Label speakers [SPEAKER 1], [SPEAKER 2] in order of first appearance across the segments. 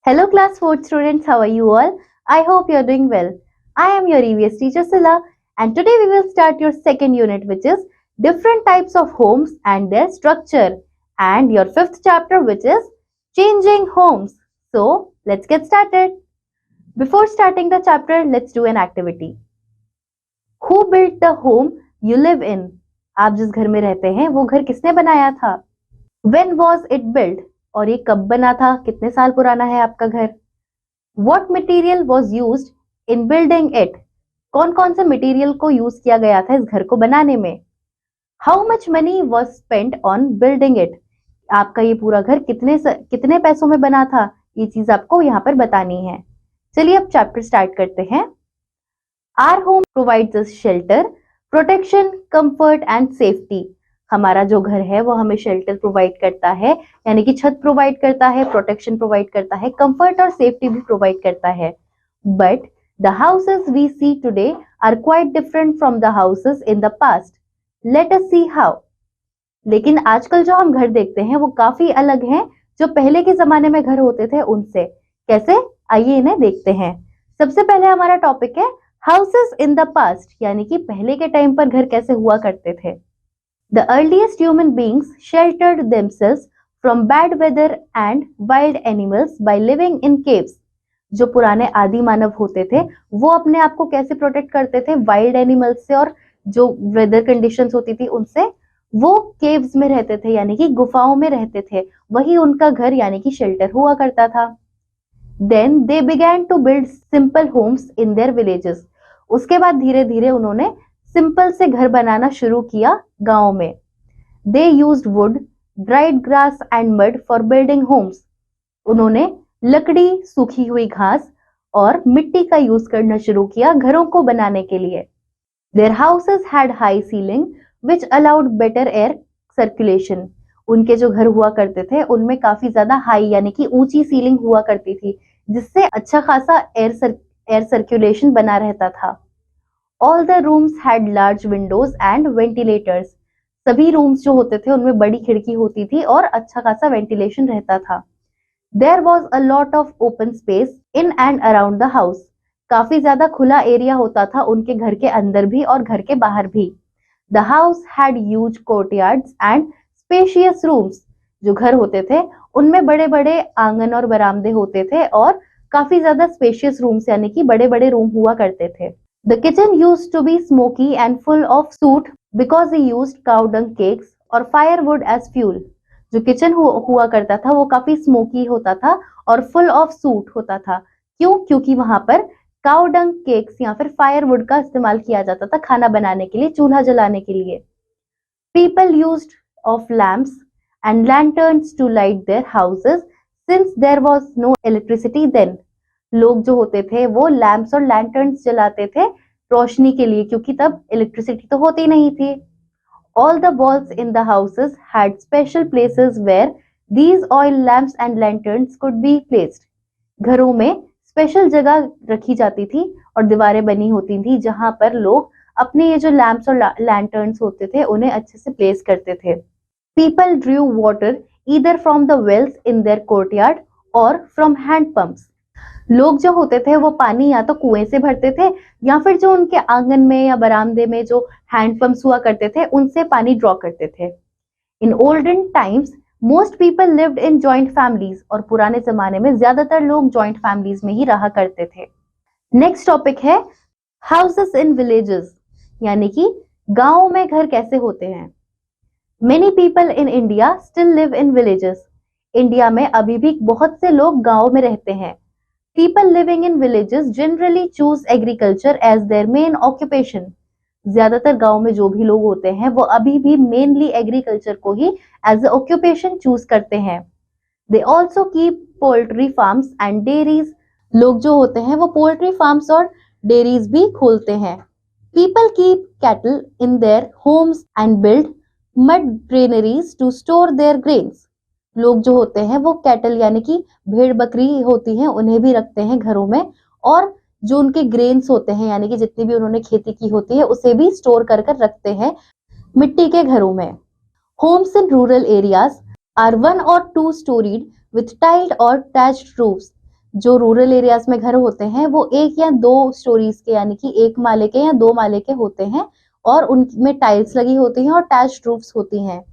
[SPEAKER 1] Hello, class 4 students. How are you all? I hope you're doing well. I am your EVS teacher Sila, and today we will start your second unit, which is different types of homes and their structure, and your fifth chapter, which is changing homes. So, let's get started. Before starting the chapter, let's do an activity. Who built the home you live in? आप जिस घर में रहते हैं, वो घर किसने बनाया था? When was it built? और ये कब बना था? कितने साल पुराना है आपका घर? What material was used in building it? कौन कौन से मटेरियल को यूज किया गया था इस घर को बनाने में? How much money was spent on building it? आपका ये पूरा घर कितने पैसों में बना था? ये चीज आपको यहाँ पर बतानी है. चलिए अब चैप्टर स्टार्ट करते हैं. Our home provides us shelter, protection, comfort and safety. हमारा जो घर है वो हमें शेल्टर प्रोवाइड करता है, यानी कि छत प्रोवाइड करता है, प्रोटेक्शन प्रोवाइड करता है, कंफर्ट और सेफ्टी भी प्रोवाइड करता है. But the houses we see today are quite different from the houses in the past. Let us see how. लेकिन आजकल जो हम घर देखते हैं वो काफी अलग हैं जो पहले के जमाने में घर होते थे उनसे. कैसे? आइए इन्हें देखते हैं. सबसे पहले हमारा टॉपिक है हाउसेस इन द पास्ट, यानी कि पहले के टाइम पर घर कैसे हुआ करते थे. The earliest human beings sheltered themselves from bad weather and wild animals by living in caves. जो पुराने आदि मानव होते थे वो अपने आप को कैसे प्रोटेक्ट करते थे? वाइल्ड एनिमल्स से और जो वेदर कंडीशंस होती थी उनसे. वो केव्स में रहते थे, यानी कि गुफाओं में रहते थे. वही उनका घर यानी कि शेल्टर हुआ करता था. Then they began to build simple homes in their villages. उसके बाद धीरे धीरे उन्होंने सिंपल से घर बनाना शुरू किया गांव में. They used wood, dried grass and mud for building homes. उन्होंने लकड़ी, सूखी हुई घास और मिट्टी का यूज करना शुरू किया घरों को बनाने के लिए. Their houses had high ceiling which allowed better air circulation. उनके जो घर हुआ करते थे उनमें काफी ज्यादा हाई यानी कि ऊंची सीलिंग हुआ करती थी, जिससे अच्छा खासा एयर सर्कुलेशन बना रहता था. All the rooms had large windows and ventilators. सभी रूम्स जो होते थे उनमें बड़ी खिड़की होती थी और अच्छा खासा वेंटिलेशन रहता था. There was a lot of open space in and around the house. काफी ज्यादा खुला एरिया होता था उनके घर के अंदर भी और घर के बाहर भी. The house had huge courtyards and spacious rooms. जो घर होते थे उनमें बड़े बड़े आंगन और बरामदे होते थे और काफी ज्यादा स्पेशियस रूम्स यानी कि बड़े बड़े रूम हुआ करते थे. The kitchen used to be smoky and full of soot because they used cow dung cakes or firewood as fuel. जो किचन हुआ करता था वो काफी स्मोकी होता था और फुल ऑफ सूट होता था. क्यों? क्योंकि वहां पर काउ डंग केक्स या फिर फायरवुड का इस्तेमाल किया जाता था खाना बनाने के लिए, चूल्हा जलाने के लिए. People used of lamps and lanterns to light their houses since there was no electricity then. लोग जो होते थे वो लैंप्स और लैंटर्न्स जलाते थे रोशनी के लिए, क्योंकि तब इलेक्ट्रिसिटी तो होती नहीं थी. All the walls in the houses had special places where these oil lamps and lanterns could be placed. घरों में स्पेशल जगह रखी जाती थी और दीवारें बनी होती थी जहां पर लोग अपने ये जो लैंप्स और लैंटर्न्स होते थे उन्हें अच्छे से प्लेस करते थे. People drew water either from the wells in their courtyard or from hand pumps. लोग जो होते थे वो पानी या तो कुएं से भरते थे या फिर जो उनके आंगन में या बरामदे में जो हैंड पंप्स हुआ करते थे उनसे पानी ड्रॉ करते थे. In olden times most people lived in joint families. और पुराने जमाने में ज्यादातर लोग जॉइंट फैमिलीज में ही रहा करते थे. नेक्स्ट टॉपिक है हाउसेस इन विलेजेस, यानी कि गांवों में घर कैसे होते हैं. Many people in India still live in villages. India में अभी भी बहुत से लोग गांव में रहते हैं. People living in villages generally choose agriculture as their main occupation. ज्यादातर गांव में जो भी लोग होते हैं वो अभी भी मेनली एग्रीकल्चर को ही एज अ ऑक्यूपेशन चूज करते हैं. They also keep poultry farms and dairies. लोग जो होते हैं वो पोल्ट्री फार्म्स और डेयरीज भी खोलते हैं. People keep cattle in their homes and build mud granaries to store their grains. लोग जो होते हैं वो कैटल यानी कि भेड़ बकरी होती हैं उन्हें भी रखते हैं घरों में, और जो उनके ग्रेन्स होते हैं यानी कि जितनी भी उन्होंने खेती की होती है उसे भी स्टोर कर कर रखते हैं मिट्टी के घरों में. Homes in rural areas are 1 or 2 storied with tiled or thatched roofs. जो रूरल एरियाज में घर होते हैं वो 1 या 2 स्टोरीज के यानी कि 1 माले के या 2 माले के होते हैं और उनमें टाइल्स लगी होती हैं और अटैच्ड रूफ्स होती हैं।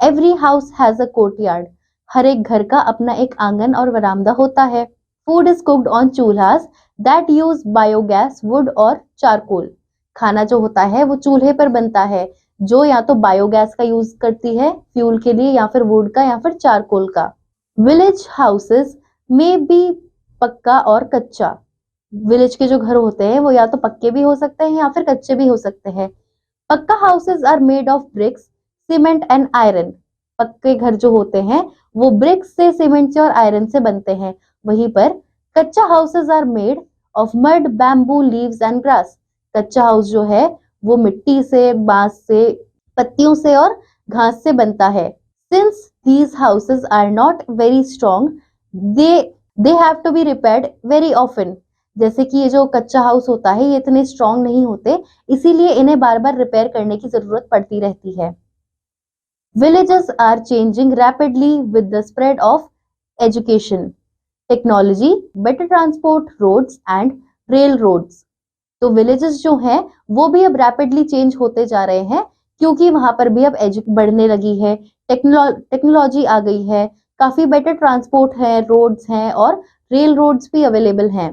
[SPEAKER 1] Every house has a courtyard. हर एक घर का अपना एक आंगन और वरामदा होता है। Food is cooked on chulhas that use biogas, wood और चारकोल। खाना जो होता है वो चूल्हे पर बनता है जो या तो बायोगैस का यूज करती है फ्यूल के लिए या फिर वुड का या फिर चारकोल का। विलेज हाउसेस में बी पक्का और कच्चा। विलेज के जो घर होते हैं वो या तो पक्के भी हो सकते हैं या फिर कच्चे भी हो सकते हैं। Pucca houses are made of bricks, cement and iron. पक्के घर जो होते हैं वो ब्रिक्स से, सीमेंट से और आयरन से बनते हैं। वहीं पर kutcha houses are made of mud, bamboo, leaves and grass. Kutcha house जो है वो मिट्टी से, बांस से, पत्तियों से और घास से बनता है। Since these houses are not very strong, they have to be repaired very often। जैसे कि ये जो कच्चा हाउस होता है ये इतने स्ट्रॉन्ग नहीं होते, इसीलिए इन्हें बार बार रिपेयर करने की जरूरत पड़ती रहती है। Villages are changing rapidly with the spread of education, technology, better transport, roads and railroads। तो विलेजेस जो हैं वो भी अब रैपिडली चेंज होते जा रहे हैं क्योंकि वहां पर भी अब बढ़ने लगी है, टेक्नोलॉजी आ गई है, काफी बेटर ट्रांसपोर्ट है, रोड्स हैं और रेल रोड्स भी अवेलेबल हैं।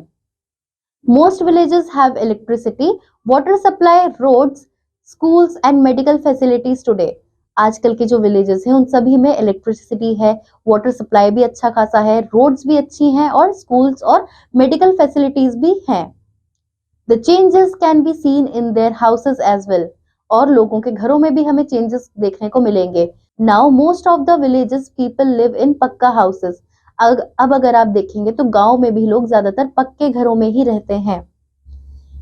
[SPEAKER 1] Most villages have electricity, water supply, roads, schools and medical facilities today. आजकल के जो विलेजेस हैं उन सभी में इलेक्ट्रिसिटी है, वाटर सप्लाई भी अच्छा खासा है, रोड्स भी अच्छी हैं और स्कूल्स और मेडिकल फैसिलिटीज भी हैं। The changes can be seen in their houses as well। और लोगों के घरों में भी हमें चेंजेस देखने को मिलेंगे। Now most of the villages people live in पक्का houses। अब अगर आप देखेंगे तो गांव में भी लोग ज्यादातर पक्के घरों में ही रहते हैं।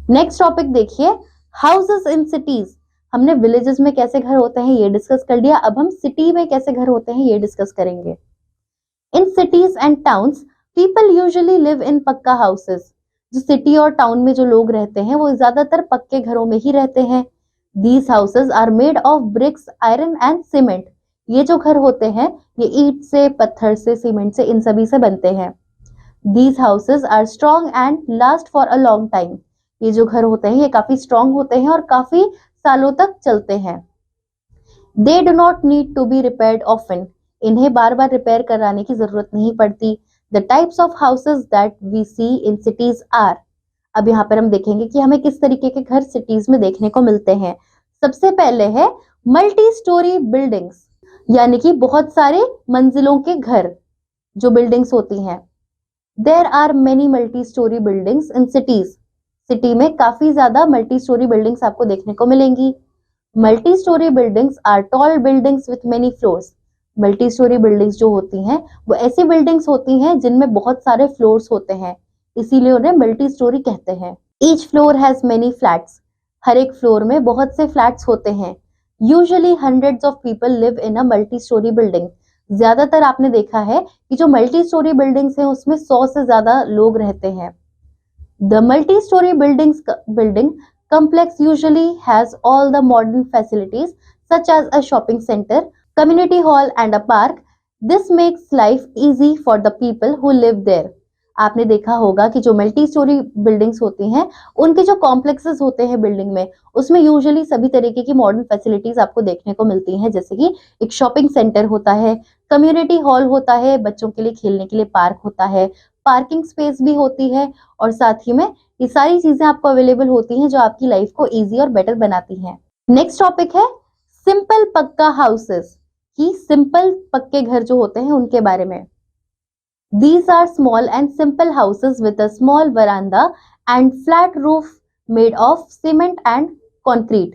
[SPEAKER 1] नेक्स्ट टॉपिक देखिए, हाउसेस इन सिटीज। हमने विलेजेस में कैसे घर होते हैं ये डिस्कस कर लिया, अब हम सिटी में कैसे घर होते हैं ये डिस्कस करेंगे। In cities and towns people usually live in pucca houses. जो सिटी और टाउन में जो लोग रहते हैं वो ज्यादातर पक्के घरों में ही रहते हैं। These houses are made of bricks, iron and cement। ये जो घर होते हैं ये ईंट से, पत्थर से, सीमेंट से, इन सभी से बनते हैं। These houses are strong and last for a long time। ये जो घर होते हैं ये काफी स्ट्रॉन्ग होते हैं और काफी सालों तक चलते हैं। They do not need to be repaired often। इन्हें बार बार रिपेयर कराने की जरूरत नहीं पड़ती। The types of houses that we see in cities are। अब यहाँ पर हम देखेंगे कि हमें किस तरीके के घर सिटीज में देखने को मिलते हैं। सबसे पहले है मल्टी स्टोरी बिल्डिंग्स, यानी कि बहुत सारे मंजिलों के घर जो बिल्डिंग्स होती हैं। There are many multi storey buildings in cities. City में काफी ज्यादा मल्टी स्टोरी बिल्डिंग्स आपको देखने को मिलेंगी। Multi storey buildings are tall buildings with many floors. Multi storey buildings जो होती हैं वो ऐसी बिल्डिंग्स होती हैं जिनमें बहुत सारे फ्लोर्स होते हैं, इसीलिए उन्हें मल्टी स्टोरी कहते हैं। Each floor has many flats. हर एक फ्लोर में बहुत से फ्लैट्स होते हैं। Usually hundreds of people live in a multi storey building. ज्यादातर आपने देखा है कि जो मल्टी स्टोरी बिल्डिंग्स हैं उसमें 100 से ज्यादा लोग रहते हैं। The multi storey building complex usually has all the modern facilities such as a shopping center, community hall and a park। This makes life easy for the people who live there। आपने देखा होगा कि जो multi storey buildings होती हैं उनके जो complexes होते हैं बिल्डिंग में उसमें यूजुअली सभी तरीके की मॉडर्न फैसिलिटीज आपको देखने को मिलती हैं, जैसे कि एक शॉपिंग सेंटर होता है, कम्युनिटी हॉल होता है, बच्चों के लिए खेलने के लिए पार्क होता है, पार्किंग स्पेस भी होती है और साथ ही में ये सारी चीजें आपको अवेलेबल होती हैं जो आपकी लाइफ को इजी और बेटर बनाती हैं। नेक्स्ट टॉपिक है सिंपल पक्का हाउसेस, कि सिंपल पक्के घर जो होते हैं उनके बारे में। These are small and simple houses with a small veranda and flat roof made of cement and concrete।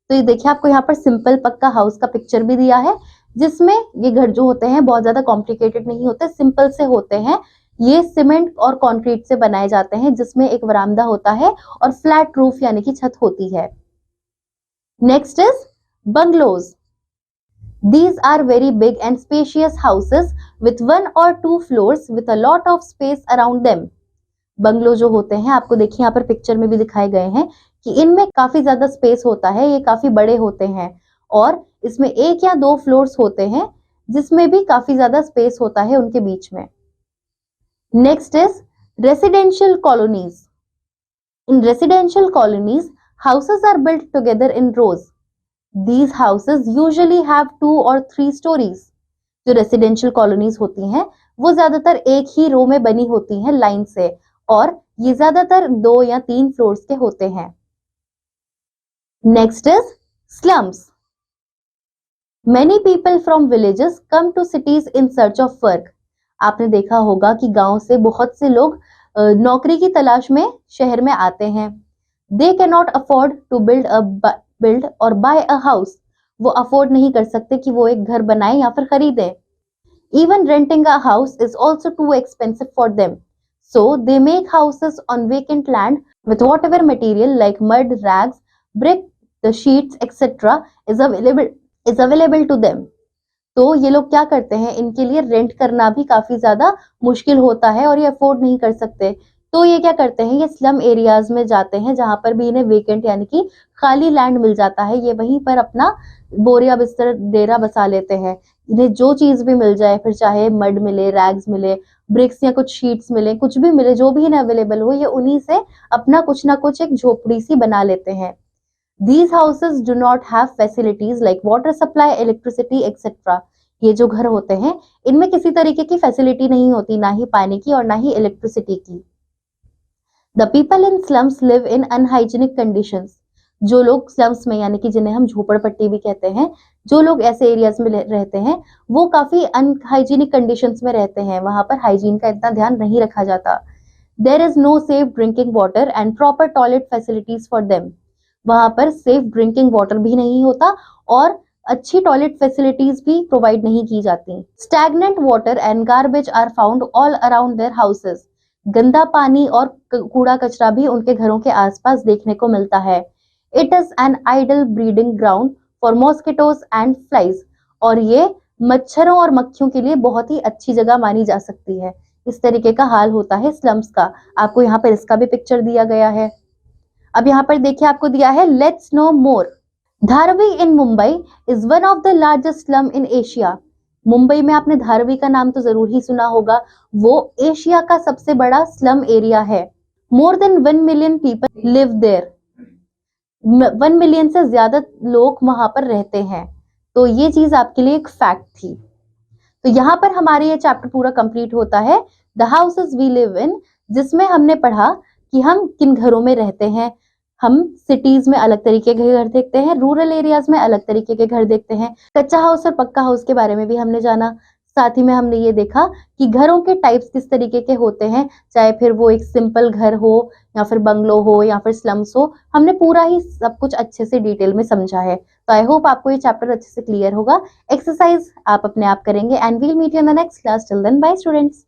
[SPEAKER 1] तो ये देखिए आपको यहाँ पर सिंपल पक्का हाउस का पिक्चर भी दिया है जिसमें ये घर जो होते हैं बहुत ज्यादा कॉम्प्लिकेटेड नहीं होते, सिंपल से होते हैं। ये सीमेंट और कंक्रीट से बनाए जाते हैं जिसमें एक वरामदा होता है और फ्लैट रूफ यानी कि छत होती है। Next is bungalows. These are very big and spacious houses with 1 or 2 floors with a lot of space around them। Bungalow जो होते हैं आपको देखिए यहाँ पर पिक्चर में भी दिखाए गए हैं कि इनमें काफी ज्यादा स्पेस होता है, ये काफी बड़े होते हैं और इसमें 1 या 2 फ्लोर्स होते हैं जिसमें भी काफी ज्यादा स्पेस होता है उनके बीच में। Next is Residential colonies. In residential colonies, houses are built together in rows. These houses usually have 2 or 3 stories. जो रेसिडेंशियल कॉलोनीज होती हैं वो ज्यादातर एक ही रो में बनी होती हैं लाइन से, और ये ज्यादातर 2 या 3 फ्लोर्स के होते हैं। Next is slums. Many people from villages come to cities in search of work. आपने देखा होगा कि गांव से बहुत से लोग नौकरी की तलाश में शहर में आते हैं। They cannot afford to build or buy a house. वो अफोर्ड नहीं कर सकते कि वो एक घर बनाए या फिर खरीदें। Even renting a house is also too expensive for them. So they make houses on vacant land with whatever material like mud, rags, brick, the sheets, etc. is available to them. तो ये लोग क्या करते हैं, इनके लिए rent करना भी काफी ज्यादा मुश्किल होता है और ये अफोर्ड नहीं कर सकते। तो ये क्या करते हैं, ये स्लम एरियाज में जाते हैं जहां पर भी इन्हें वेकेंट यानी कि खाली लैंड मिल जाता है। ये वहीं पर अपना बोरिया बिस्तर डेरा बसा लेते हैं। इन्हें जो चीज भी मिल जाए, फिर चाहे मड मिले, रैग्स मिले, ब्रिक्स या कुछ शीट्स मिले, कुछ भी मिले, जो भी इन्हें अवेलेबल हो, ये उन्हीं से अपना कुछ ना कुछ एक झोपड़ी सी बना लेते हैं। These houses do not have facilities like water supply, electricity, etc. ये जो घर होते हैं इनमें किसी तरीके की फैसिलिटी नहीं होती, ना ही पानी की और ना ही इलेक्ट्रिसिटी की। The people in slums live in unhygienic conditions. जो लोग स्लम्स में यानी कि जिन्हें हम झोपड़पट्टी भी कहते हैं, जो लोग ऐसे एरियाज में रहते हैं वो काफी अनहाइजीनिक कंडीशंस में रहते हैं। वहां पर हाइजीन का इतना ध्यान नहीं रखा जाता। There is no safe drinking water and proper toilet facilities for them. वहां पर सेफ ड्रिंकिंग वाटर भी नहीं होता और अच्छी टॉयलेट फैसिलिटीज भी प्रोवाइड नहीं की जाती। Stagnant water and garbage are found all around their houses. गंदा पानी और कूड़ा कचरा भी उनके घरों के आसपास देखने को मिलता है। It is an ideal breeding ground for mosquitoes and flies. और ये मच्छरों और मक्खियों के लिए बहुत ही अच्छी जगह मानी जा सकती है। इस तरीके का हाल होता है स्लम्स का। आपको यहाँ पर इसका भी पिक्चर दिया गया है। अब यहाँ पर देखिए आपको दिया है let's no more. Dharavi in Mumbai is one of the largest slum in Asia. Mumbai में आपने धारवी का नाम तो जरूर ही सुना होगा, वो एशिया का सबसे बड़ा स्लम एरिया है। More than 1 million people live there. 1 million से ज्यादा लोग वहां पर रहते हैं। तो ये चीज आपके लिए एक फैक्ट थी। तो यहाँ पर हमारे ये चैप्टर पूरा कंप्लीट होता है the houses we live in, जिसमें हमने पढ़ा कि हम किन घरों में रहते हैं। हम सिटीज में अलग तरीके के घर देखते हैं, रूरल एरियाज में अलग तरीके के घर देखते हैं। कच्चा हाउस और पक्का हाउस के बारे में भी हमने जाना। साथ ही में हमने ये देखा कि घरों के टाइप्स किस तरीके के होते हैं, चाहे फिर वो एक सिंपल घर हो या फिर बंगलो हो या फिर स्लम्स हो। हमने पूरा ही सब कुछ अच्छे से डिटेल में समझा है। तो आई होप आपको ये चैप्टर अच्छे से क्लियर होगा। एक्सरसाइज आप अपने आप करेंगे and we'll meet you in the next class. Till then bye students.